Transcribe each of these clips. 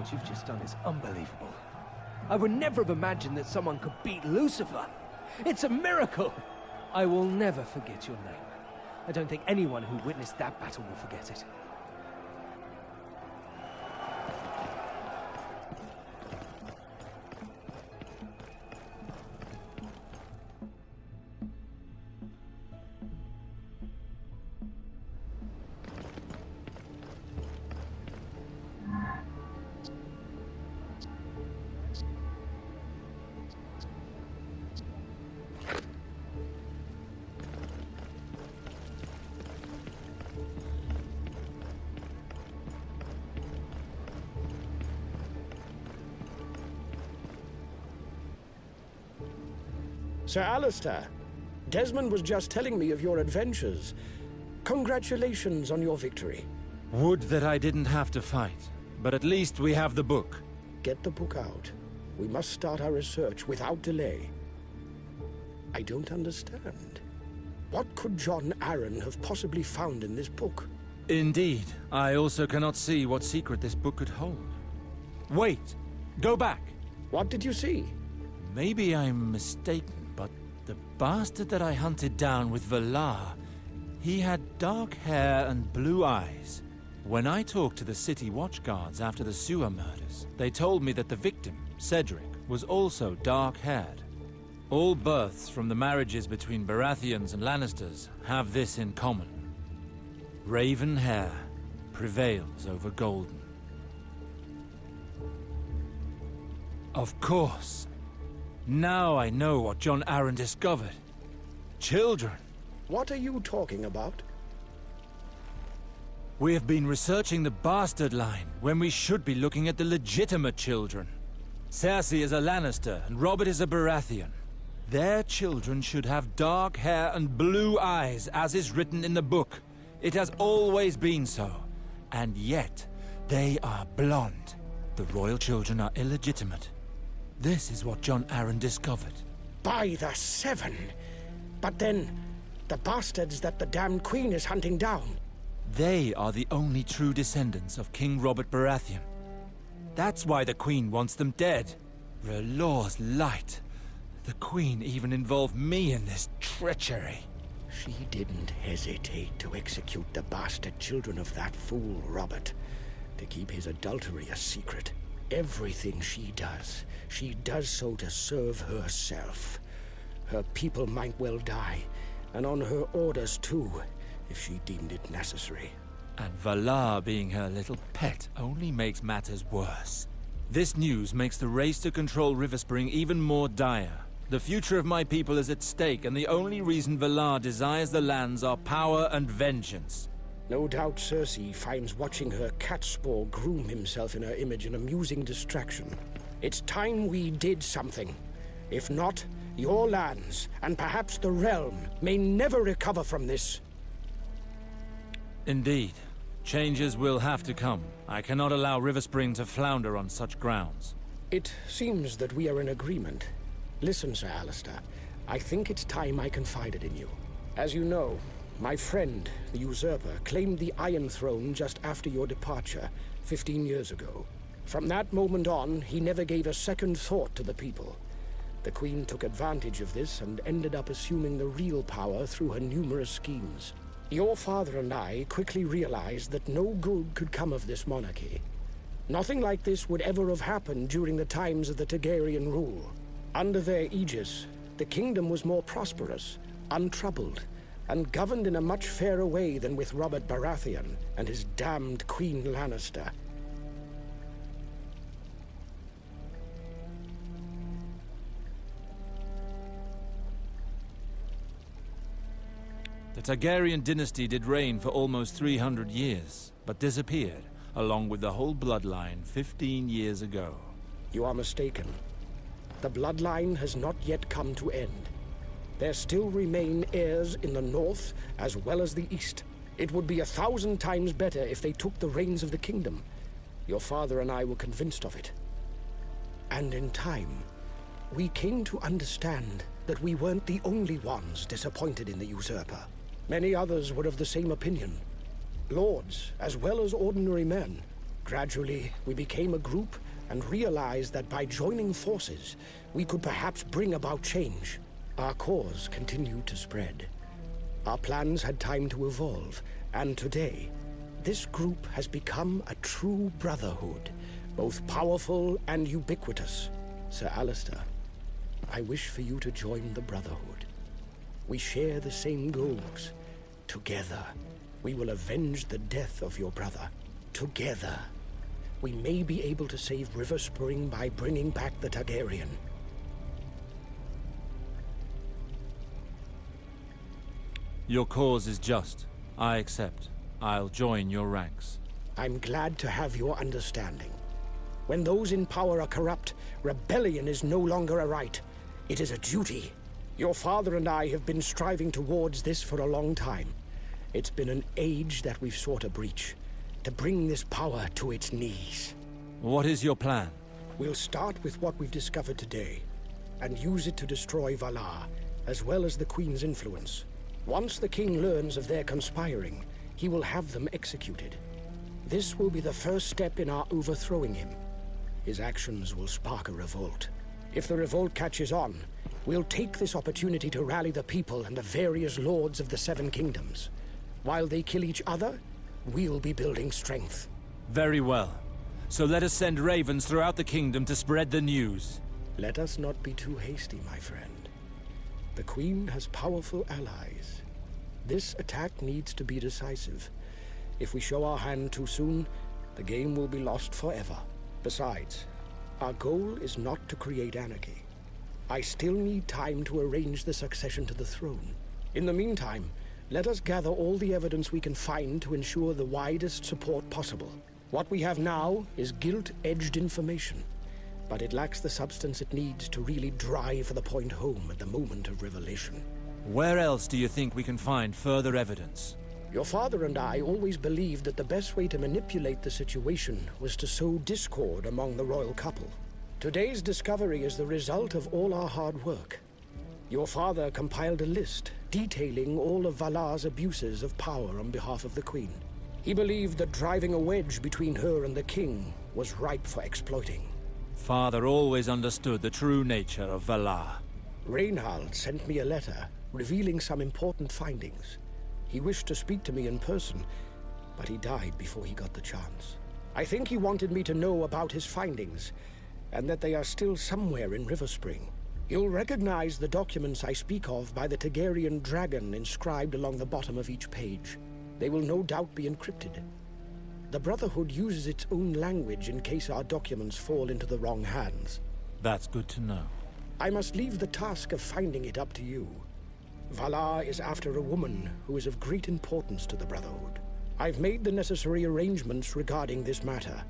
What you've just done is unbelievable. I would never have imagined that someone could beat Lucifer. It's a miracle! I will never forget your name. I don't think anyone who witnessed that battle will forget it. Sir Alistair, Desmond was just telling me of your adventures. Congratulations on your victory. Would that I didn't have to fight, but at least we have the book. Get the book out. We must start our research without delay. I don't understand. What could John Arryn have possibly found in this book? Indeed, I also cannot see what secret this book could hold. Wait! Go back! What did you see? Maybe I'm mistaken, but the bastard that I hunted down with Valar, he had dark hair and blue eyes. When I talked to the city watchguards after the sewer murders, they told me that the victim, Cedric, was also dark-haired. All births from the marriages between Baratheons and Lannisters have this in common. Raven hair prevails over golden. Of course. Now I know what John Arryn discovered. Children. What are you talking about? We have been researching the bastard line when we should be looking at the legitimate children. Cersei is a Lannister and Robert is a Baratheon. Their children should have dark hair and blue eyes, as is written in the book. It has always been so. And yet, they are blonde. The royal children are illegitimate. This is what John Arryn discovered. By the Seven! But then, the bastards that the damned queen is hunting down. They are the only true descendants of King Robert Baratheon. That's why the queen wants them dead. R'hllor's light. The queen even involved me in this treachery. She didn't hesitate to execute the bastard children of that fool, Robert, to keep his adultery a secret. Everything she does so to serve herself. Her people might well die, and on her orders too, if she deemed it necessary. And Valar being her little pet only makes matters worse. This news makes the race to control River Spring even more dire. The future of my people is at stake, and the only reason Valar desires the lands are power and vengeance. No doubt Cersei finds watching her catspaw groom himself in her image an amusing distraction. It's time we did something. If not, your lands, and perhaps the realm, may never recover from this. Indeed. Changes will have to come. I cannot allow River Spring to flounder on such grounds. It seems that we are in agreement. Listen, Sir Alistair, I think it's time I confided in you. As you know, my friend, the usurper, claimed the Iron Throne just after your departure, 15 years ago. From that moment on, he never gave a second thought to the people. The Queen took advantage of this and ended up assuming the real power through her numerous schemes. Your father and I quickly realized that no good could come of this monarchy. Nothing like this would ever have happened during the times of the Targaryen rule. Under their aegis, the kingdom was more prosperous, untroubled, and governed in a much fairer way than with Robert Baratheon and his damned Queen Lannister. The Targaryen dynasty did reign for almost 300 years, but disappeared, along with the whole bloodline 15 years ago. You are mistaken. The bloodline has not yet come to end. There still remain heirs in the north as well as the east. It would be 1,000 times better if they took the reins of the kingdom. Your father and I were convinced of it. And in time, we came to understand that we weren't the only ones disappointed in the usurper. Many others were of the same opinion. Lords, as well as ordinary men. Gradually, we became a group and realized that by joining forces, we could perhaps bring about change. Our cause continued to spread. Our plans had time to evolve, and today, this group has become a true brotherhood, both powerful and ubiquitous. Sir Alistair, I wish for you to join the Brotherhood. We share the same goals. Together, we will avenge the death of your brother. Together, we may be able to save River Spring by bringing back the Targaryen. Your cause is just. I accept. I'll join your ranks. I'm glad to have your understanding. When those in power are corrupt, rebellion is no longer a right. It is a duty. Your father and I have been striving towards this for a long time. It's been an age that we've sought a breach, to bring this power to its knees. What is your plan? We'll start with what we've discovered today, and use it to destroy Valar, as well as the Queen's influence. Once the King learns of their conspiring, he will have them executed. This will be the first step in our overthrowing him. His actions will spark a revolt. If the revolt catches on, we'll take this opportunity to rally the people and the various lords of the Seven Kingdoms. While they kill each other, we'll be building strength. Very well. So let us send ravens throughout the kingdom to spread the news. Let us not be too hasty, my friend. The Queen has powerful allies. This attack needs to be decisive. If we show our hand too soon, the game will be lost forever. Besides, our goal is not to create anarchy. I still need time to arrange the succession to the throne. In the meantime, let us gather all the evidence we can find to ensure the widest support possible. What we have now is gilt-edged information, but it lacks the substance it needs to really drive the point home at the moment of revelation. Where else do you think we can find further evidence? Your father and I always believed that the best way to manipulate the situation was to sow discord among the royal couple. Today's discovery is the result of all our hard work. Your father compiled a list detailing all of Valar's abuses of power on behalf of the Queen. He believed that driving a wedge between her and the king was ripe for exploiting. Father always understood the true nature of Valar. Reinhald sent me a letter revealing some important findings. He wished to speak to me in person, but he died before he got the chance. I think he wanted me to know about his findings, and that they are still somewhere in River Spring. You'll recognize the documents I speak of by the Targaryen dragon inscribed along the bottom of each page. They will no doubt be encrypted. The Brotherhood uses its own language in case our documents fall into the wrong hands. That's good to know. I must leave the task of finding it up to you. Valar is after a woman who is of great importance to the Brotherhood. I've made the necessary arrangements regarding this matter,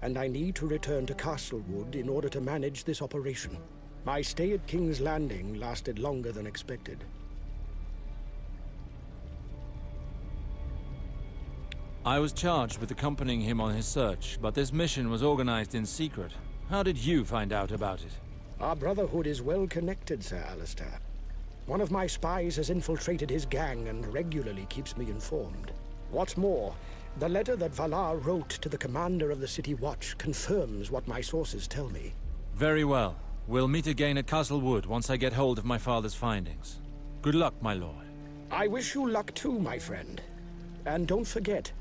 and I need to return to Castlewood in order to manage this operation. My stay at King's Landing lasted longer than expected. I was charged with accompanying him on his search, but this mission was organized in secret. How did you find out about it? Our Brotherhood is well connected, Sir Alistair. One of my spies has infiltrated his gang and regularly keeps me informed. What's more, the letter that Valar wrote to the commander of the City Watch confirms what my sources tell me. Very well. We'll meet again at Castlewood once I get hold of my father's findings. Good luck, my lord. I wish you luck too, my friend. And don't forget,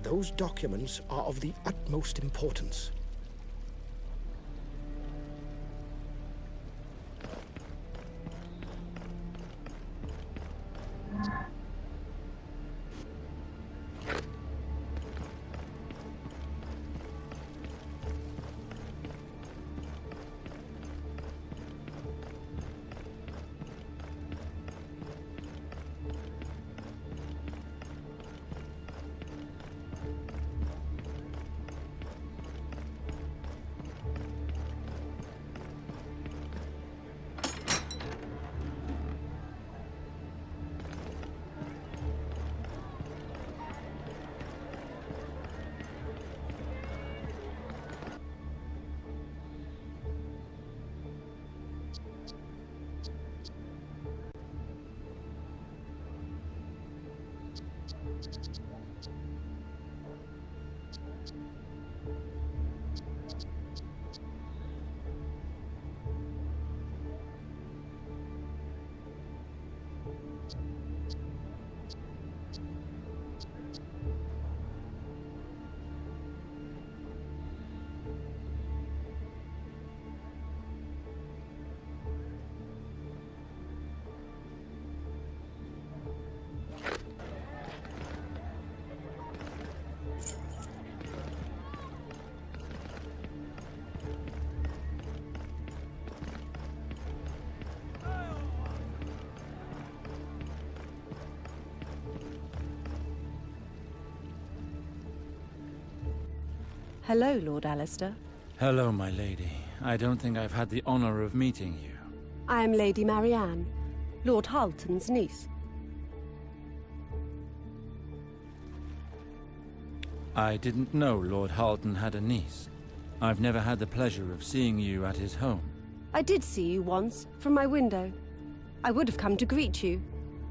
those documents are of the utmost importance. Hello, Lord Alistair. Hello, my lady. I don't think I've had the honor of meeting you. I am Lady Marianne, Lord Halton's niece. I didn't know Lord Halton had a niece. I've never had the pleasure of seeing you at his home. I did see you once, from my window. I would have come to greet you,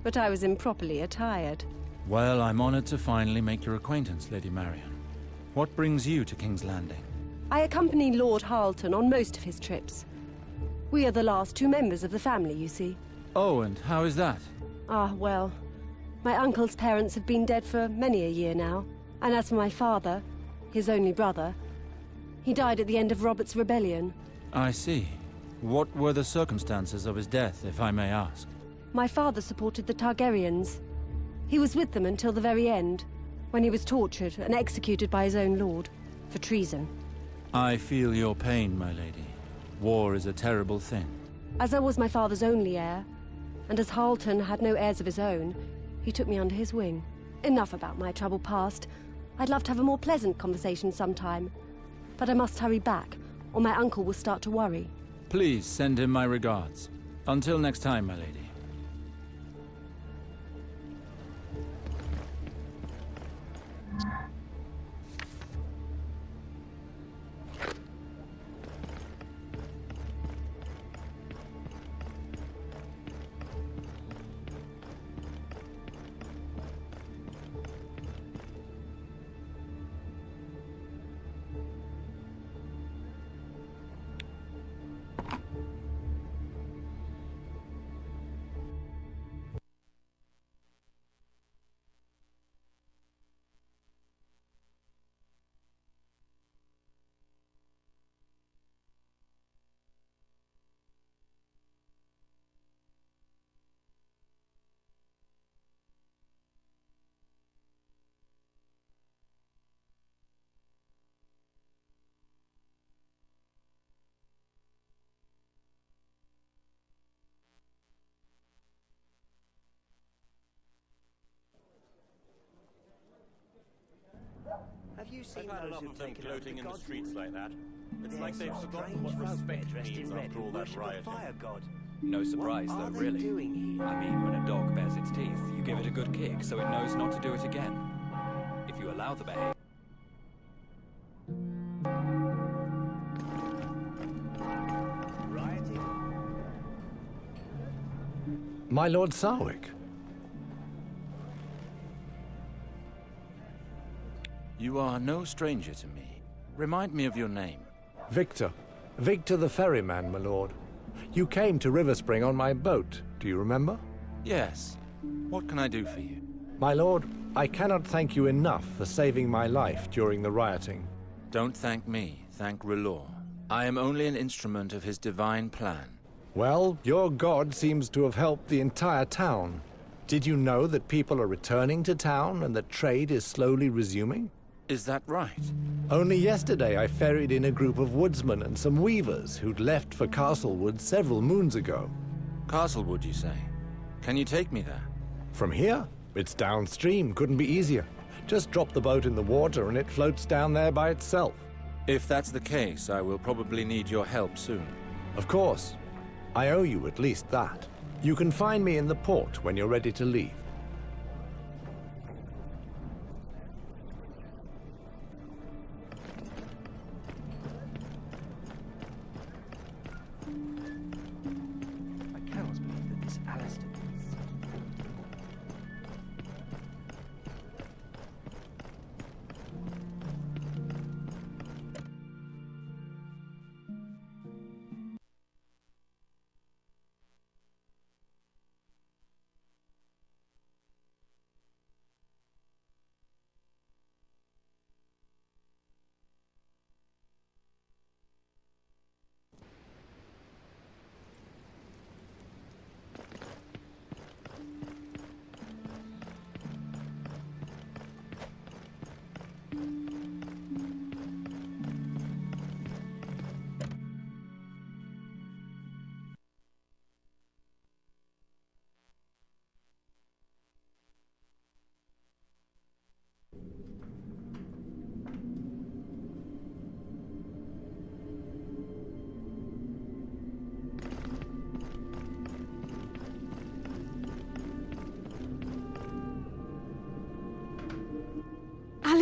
but I was improperly attired. Well, I'm honored to finally make your acquaintance, Lady Marian. What brings you to King's Landing? I accompany Lord Halton on most of his trips. We are the last two members of the family, you see. Oh, and how is that? Ah, well, my uncle's parents have been dead for many a year now. And as for my father, his only brother, he died at the end of Robert's rebellion. I see. What were the circumstances of his death, if I may ask? My father supported the Targaryens. He was with them until the very end, when he was tortured and executed by his own lord, for treason. I feel your pain, my lady. War is a terrible thing. As I was my father's only heir, and as Halton had no heirs of his own, he took me under his wing. Enough about my troubled past. I'd love to have a more pleasant conversation sometime. But I must hurry back, or my uncle will start to worry. Please send him my regards. Until next time, my lady. Have you seen I've had those enough who've of them taken floating in the gods? streets like that. It's They're like they've some forgotten what strange respect folk dressed means in red after who all that worship a rioting. fire god. No surprise, What though, are they really. doing here? I mean, when a dog bares its teeth, you give it a good kick so it knows not to do it again. If you allow the behavior... Rioting? My Lord Sarwick. You are no stranger to me. Remind me of your name. Victor. Victor the ferryman, my lord. You came to River Spring on my boat, do you remember? Yes. What can I do for you? My lord, I cannot thank you enough for saving my life during the rioting. Don't thank me, thank R'hllor. I am only an instrument of his divine plan. Well, your god seems to have helped the entire town. Did you know that people are returning to town and that trade is slowly resuming? Is that right? Only yesterday I ferried in a group of woodsmen and some weavers who'd left for Castlewood several moons ago. Castlewood, you say? Can you take me there? From here? It's downstream, couldn't be easier. Just drop the boat in the water and it floats down there by itself. If that's the case, I will probably need your help soon. Of course. I owe you at least that. You can find me in the port when you're ready to leave. I cannot believe that this Alistair is...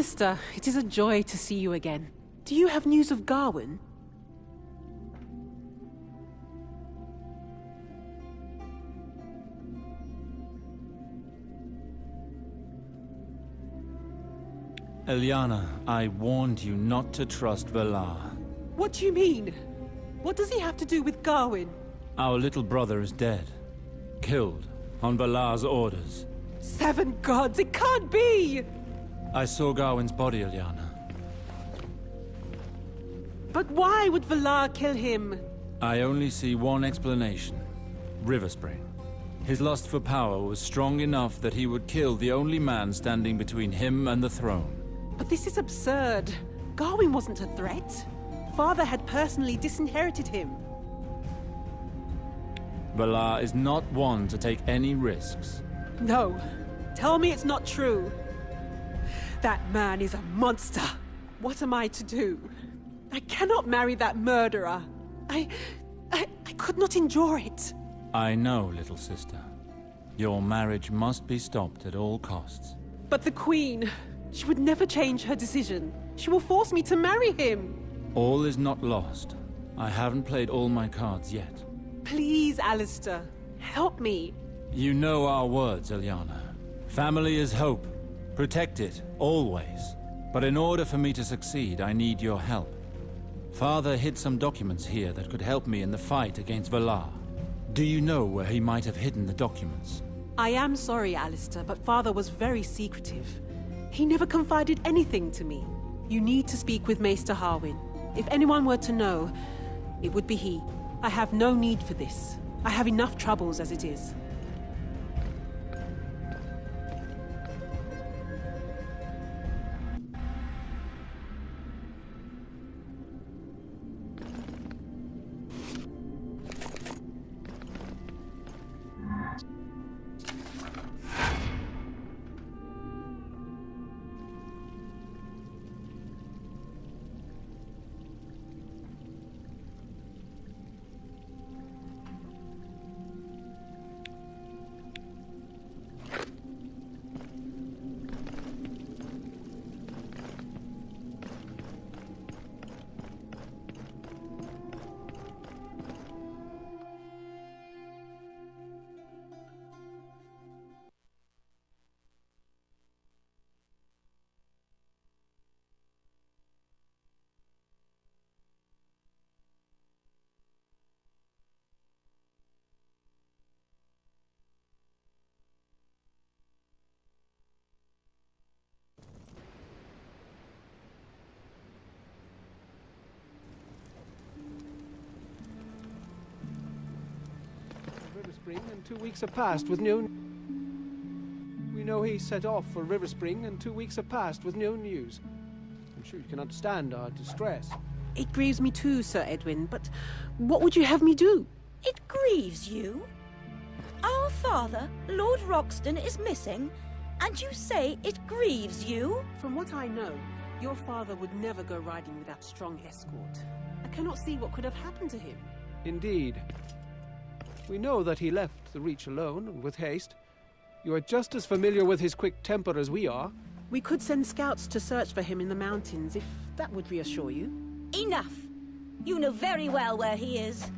Alistair, it is a joy to see you again. Do you have news of Gawain? Eliana, I warned you not to trust Valar. What do you mean? What does he have to do with Gawain? Our little brother is dead. Killed on Valar's orders. 7 gods, it can't be! I saw Gawain's body, Eliana. But why would Valar kill him? I only see one explanation. Riverspring. His lust for power was strong enough that he would kill the only man standing between him and the throne. But this is absurd. Gawain wasn't a threat. Father had personally disinherited him. Valar is not one to take any risks. No. Tell me it's not true. That man is a monster. What am I to do? I cannot marry that murderer. I could not endure it. I know, little sister. Your marriage must be stopped at all costs. But the Queen, she would never change her decision. She will force me to marry him. All is not lost. I haven't played all my cards yet. Please, Alistair, help me. You know our words, Eliana. Family is hope. Protect it, always. But in order for me to succeed, I need your help. Father hid some documents here that could help me in the fight against Valar. Do you know where he might have hidden the documents? I am sorry, Alistair, but Father was very secretive. He never confided anything to me. You need to speak with Maester Harwin. If anyone were to know, it would be he. I have no need for this. I have enough troubles as it is. Spring, and 2 weeks have passed with no... We know he set off for River Spring, and 2 weeks have passed with no news. I'm sure you can understand our distress. It grieves me too, Sir Edwin, but what would you have me do? It grieves you? Our father, Lord Roxton, is missing, and you say it grieves you? From what I know, your father would never go riding without strong escort. I cannot see what could have happened to him. Indeed. We know that he left the Reach alone and with haste. You are just as familiar with his quick temper as we are. We could send scouts to search for him in the mountains, if that would reassure you. Enough! You know very well where he is.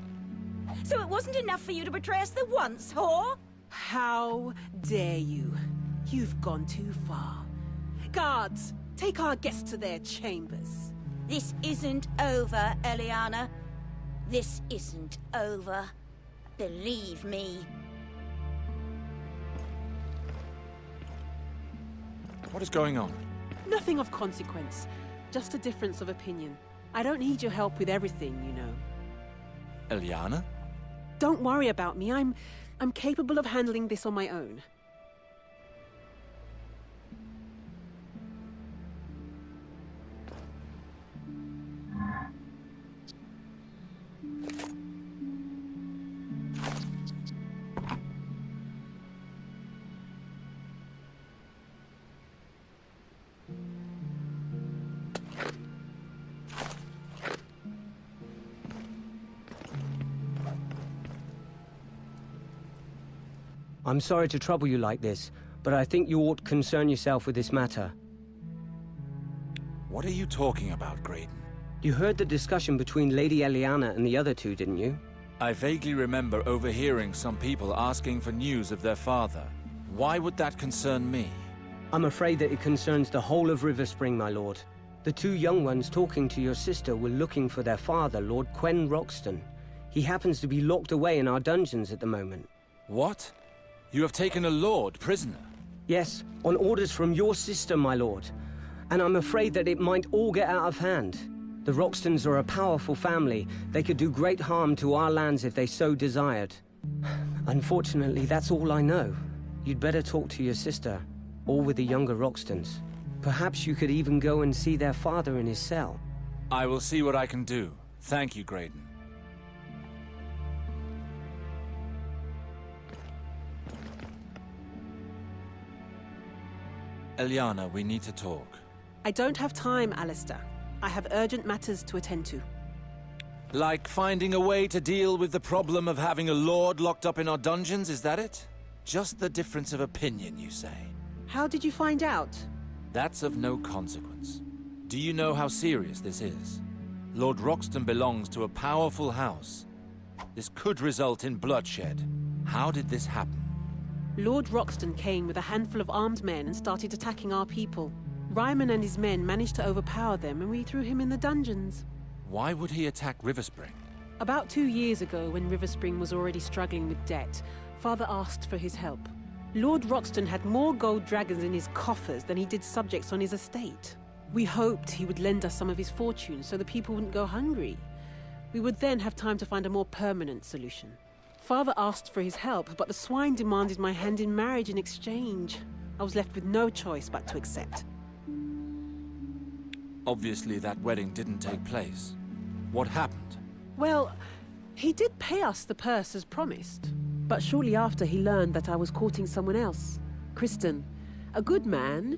So it wasn't enough for you to betray us the once, whore? How dare you? You've gone too far. Guards, take our guests to their chambers. This isn't over, Eliana. This isn't over. Believe me. What is going on? Nothing of consequence. Just a difference of opinion. I don't need your help with everything, you know. Eliana? Don't worry about me. I'm capable of handling this on my own. I'm sorry to trouble you like this, but I think you ought to concern yourself with this matter. What are you talking about, Graydon? You heard the discussion between Lady Eliana and the other two, didn't you? I vaguely remember overhearing some people asking for news of their father. Why would that concern me? I'm afraid that it concerns the whole of River Spring, my lord. The two young ones talking to your sister were looking for their father, Lord Quen Roxton. He happens to be locked away in our dungeons at the moment. What? You have taken a lord prisoner? Yes, on orders from your sister, my lord. And I'm afraid that it might all get out of hand. The Roxtons are a powerful family. They could do great harm to our lands if they so desired. Unfortunately, that's all I know. You'd better talk to your sister, or with the younger Roxtons. Perhaps you could even go and see their father in his cell. I will see what I can do. Thank you, Graydon. Eliana, we need to talk. I don't have time, Alistair. I have urgent matters to attend to. Like finding a way to deal with the problem of having a lord locked up in our dungeons, is that it? Just the difference of opinion, you say? How did you find out? That's of no consequence. Do you know how serious this is? Lord Roxton belongs to a powerful house. This could result in bloodshed. How did this happen? Lord Roxton came with a handful of armed men and started attacking our people. Ryman and his men managed to overpower them and we threw him in the dungeons. Why would he attack Riverspring? About 2 years ago, when Riverspring was already struggling with debt, Father asked for his help. Lord Roxton had more gold dragons in his coffers than he did subjects on his estate. We hoped he would lend us some of his fortune so the people wouldn't go hungry. We would then have time to find a more permanent solution. Father asked for his help, but the swine demanded my hand in marriage in exchange. I was left with no choice but to accept. Obviously, that wedding didn't take place. What happened? Well, he did pay us the purse as promised. But shortly after, he learned that I was courting someone else. Kristen. A good man,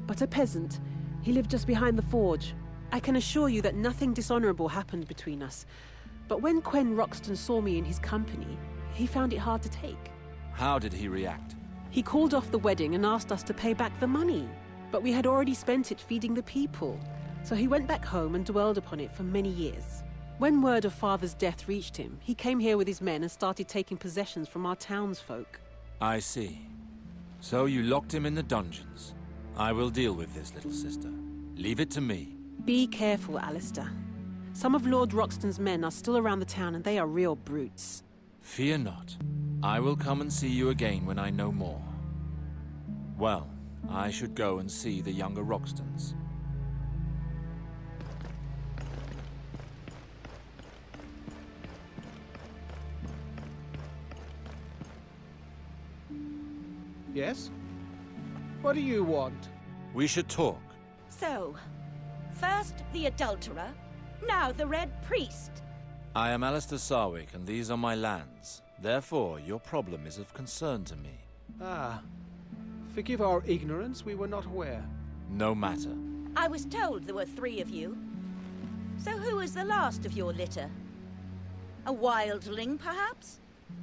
but a peasant. He lived just behind the forge. I can assure you that nothing dishonorable happened between us. But when Quen Roxton saw me in his company, he found it hard to take. How did he react? He called off the wedding and asked us to pay back the money. But we had already spent it feeding the people. So he went back home and dwelled upon it for many years. When word of Father's death reached him, he came here with his men and started taking possessions from our townsfolk. I see. So you locked him in the dungeons. I will deal with this, little sister. Leave it to me. Be careful, Alistair. Some of Lord Roxton's men are still around the town and they are real brutes. Fear not. I will come and see you again when I know more. Well, I should go and see the younger Roxtons. Yes? What do you want? We should talk. So, first the adulterer, now the Red Priest. I am Alistair Sarwick, and these are my lands. Therefore, your problem is of concern to me. Ah. Forgive our ignorance, we were not aware. No matter. I was told there were 3 of you. So who is the last of your litter? A wildling, perhaps?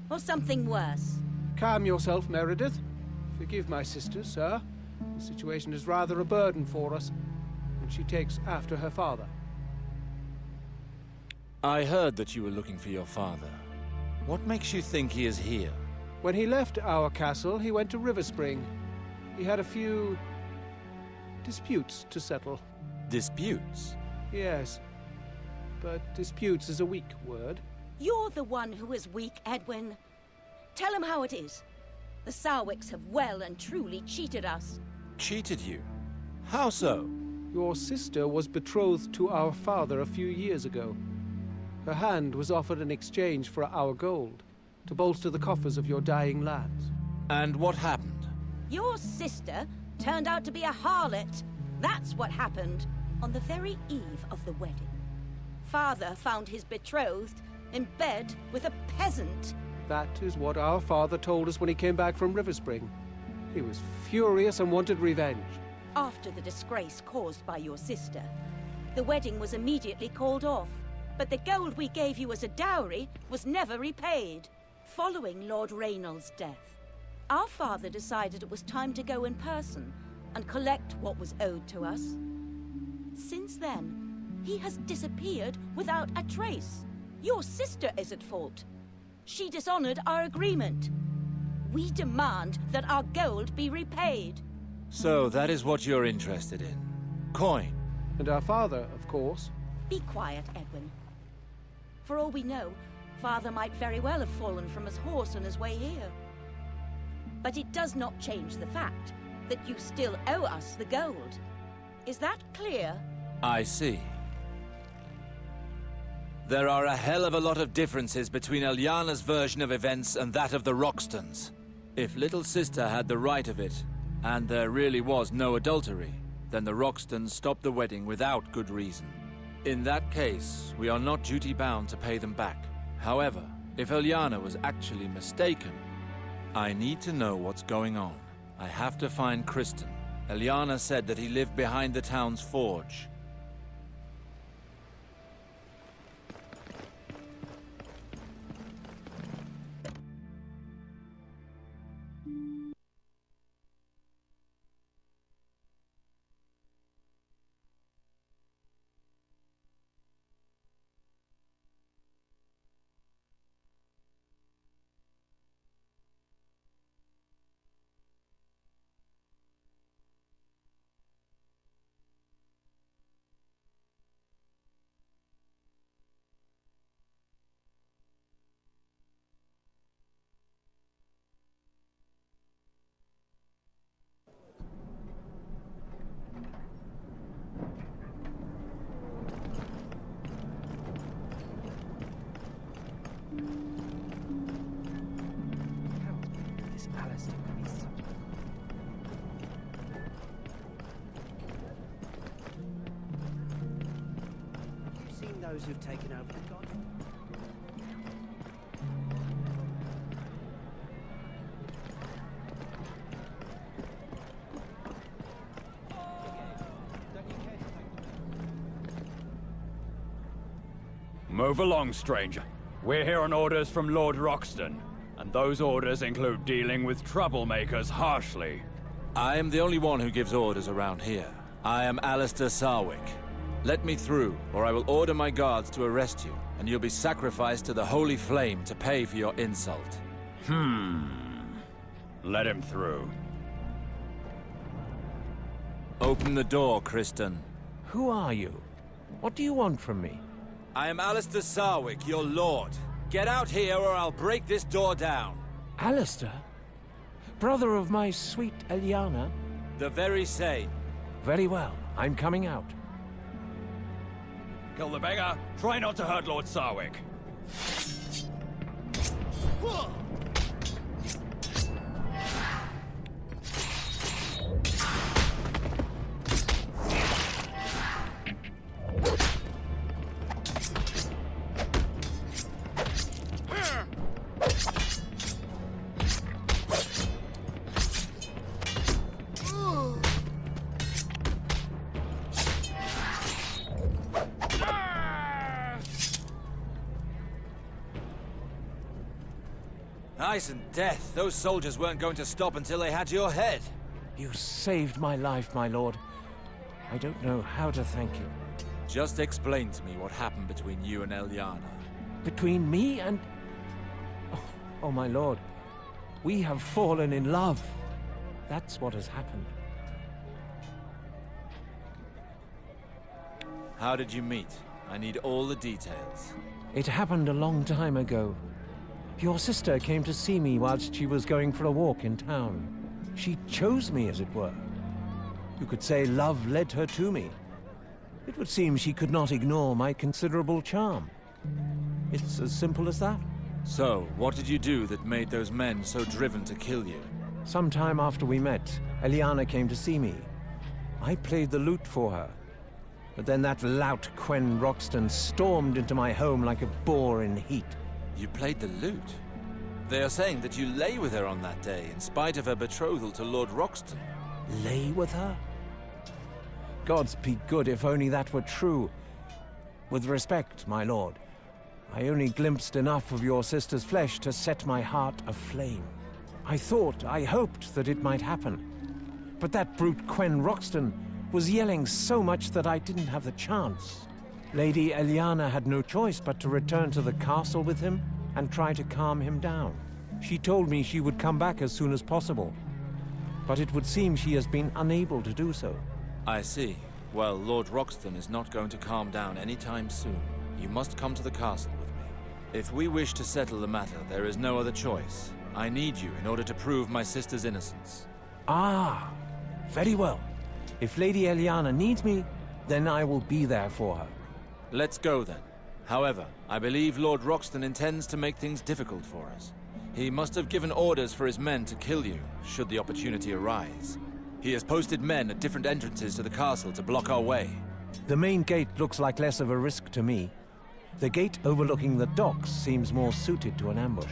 Or something worse? Calm yourself, Meredith. Forgive my sister, sir. The situation is rather a burden for us, and she takes after her father. I heard that you were looking for your father. What makes you think he is here? When he left our castle, he went to Riverspring. He had a few disputes to settle. Disputes? Yes, but disputes is a weak word. You're the one who is weak, Edwin. Tell him how it is. The Sarwicks have well and truly cheated us. Cheated you? How so? Your sister was betrothed to our father a few years ago. Her hand was offered in exchange for our gold, to bolster the coffers of your dying lands. And what happened? Your sister turned out to be a harlot. That's what happened on the very eve of the wedding. Father found his betrothed in bed with a peasant. That is what our father told us when he came back from Riverspring. He was furious and wanted revenge. After the disgrace caused by your sister, the wedding was immediately called off. But the gold we gave you as a dowry was never repaid. Following Lord Raynald's death, our father decided it was time to go in person and collect what was owed to us. Since then, he has disappeared without a trace. Your sister is at fault. She dishonored our agreement. We demand that our gold be repaid. So that is what you're interested in. Coin. And our father, of course. Be quiet, Edwin. For all we know, Father might very well have fallen from his horse on his way here. But it does not change the fact that you still owe us the gold. Is that clear? I see. There are a hell of a lot of differences between Eliana's version of events and that of the Roxtons. If Little Sister had the right of it, and there really was no adultery, then the Roxtons stopped the wedding without good reason. In that case, we are not duty-bound to pay them back. However, if Eliana was actually mistaken, I need to know what's going on. I have to find Kristen. Eliana said that he lived behind the town's forge. This Alistair could be such Have you seen those who've taken over the god? Move along, stranger. We're here on orders from Lord Roxton, and those orders include dealing with troublemakers harshly. I am the only one who gives orders around here. I am Alistair Sarwick. Let me through, or I will order my guards to arrest you, and you'll be sacrificed to the Holy Flame to pay for your insult. Let him through. Open the door, Kristen. Who are you? What do you want from me? I am Alistair Sarwick, your lord. Get out here or I'll break this door down. Alistair? Brother of my sweet Eliana? The very same. Very well, I'm coming out. Kill the beggar. Try not to hurt Lord Sarwick. Ice and death. Those soldiers weren't going to stop until they had your head. You saved my life, my lord. I don't know how to thank you. Just explain to me what happened between you and Eliana. Between me and... Oh, my lord. We have fallen in love. That's what has happened. How did you meet? I need all the details. It happened a long time ago. Your sister came to see me whilst she was going for a walk in town. She chose me, as it were. You could say love led her to me. It would seem she could not ignore my considerable charm. It's as simple as that. So, what did you do that made those men so driven to kill you? Some time after we met, Eliana came to see me. I played the lute for her. But then that lout Quen Roxton stormed into my home like a boar in heat. You played the lute? They are saying that you lay with her on that day, in spite of her betrothal to Lord Roxton. Lay with her? Gods be good if only that were true. With respect, my lord, I only glimpsed enough of your sister's flesh to set my heart aflame. I hoped that it might happen. But that brute Quen Roxton was yelling so much that I didn't have the chance. Lady Eliana had no choice but to return to the castle with him and try to calm him down. She told me she would come back as soon as possible, but it would seem she has been unable to do so. I see. Well, Lord Roxton is not going to calm down anytime soon. You must come to the castle with me. If we wish to settle the matter, there is no other choice. I need you in order to prove my sister's innocence. Ah, very well. If Lady Eliana needs me, then I will be there for her. Let's go then. However, I believe Lord Roxton intends to make things difficult for us. He must have given orders for his men to kill you, should the opportunity arise. He has posted men at different entrances to the castle to block our way. The main gate looks like less of a risk to me. The gate overlooking the docks seems more suited to an ambush.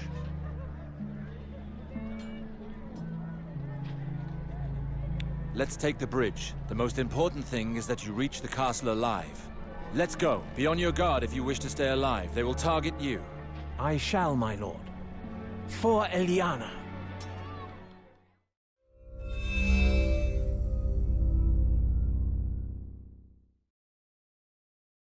Let's take the bridge. The most important thing is that you reach the castle alive. Let's go. Be on your guard if you wish to stay alive. They will target you. I shall, my lord. For Eliana.